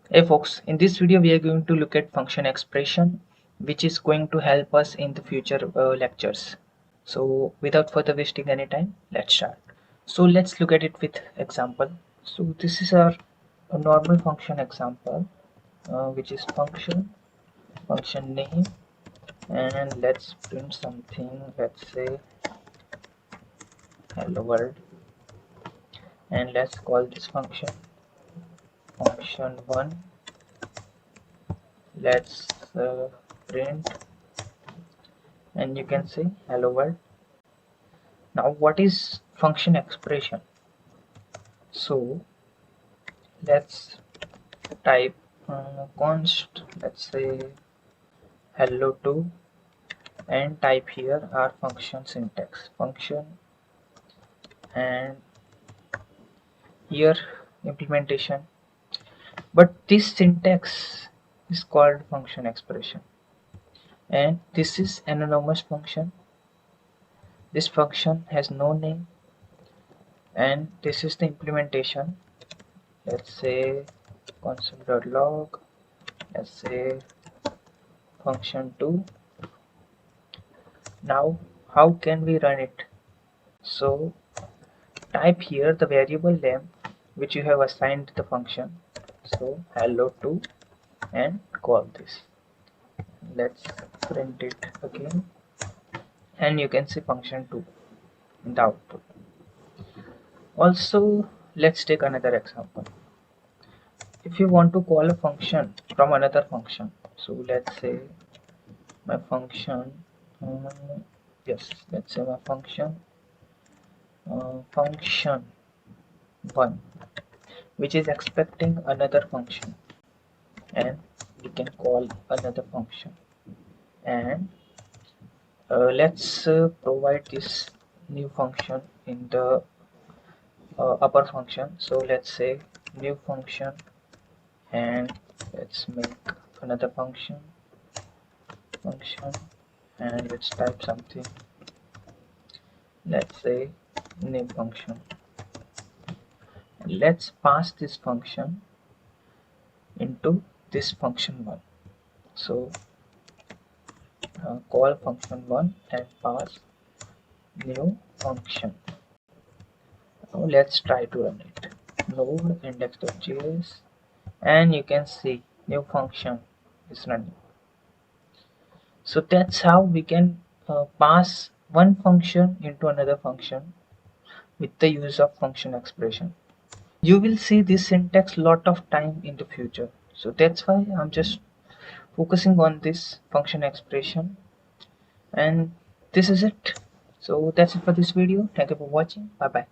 Hey folks, in this video we are going to look at function expression, which is going to help us in the future lectures. So without further wasting any time, let's start. So let's look at it with example. So this is our a normal function example, which is function name, and let's print something. Let's say hello world, and let's call this function1. Let's print, and you can say hello world. Now what is function expression? So let's type const, let's say hello2, and type here our function syntax function, and here implementation. But this syntax is called function expression, and this is an anonymous function. This function has no name, and this is the implementation. Let's say console.log, let's say function2. Now how can we run it? So type here the variable name which you have assigned the function, so hello2, and call this. Let's print it again, and you can see function2 in the output. Also, let's take another example. If you want to call a function from another function, so let's say my function, yes, let's say my function1, which is expecting another function, and we can call another function, and let's provide this new function in the upper function. So let's say new function, and let's make another function, and let's type something, let's say name function. Let's pass this function into this function1. So call function1 and pass new function. Now let's try to run it. Node index.js, and you can see new function is running. So that's how we can pass one function into another function with the use of function expression. You will see this syntax lot of time in the future, so that's why I'm just focusing on this function expression, and this is it. So that's it for this video. Thank you for watching. Bye bye.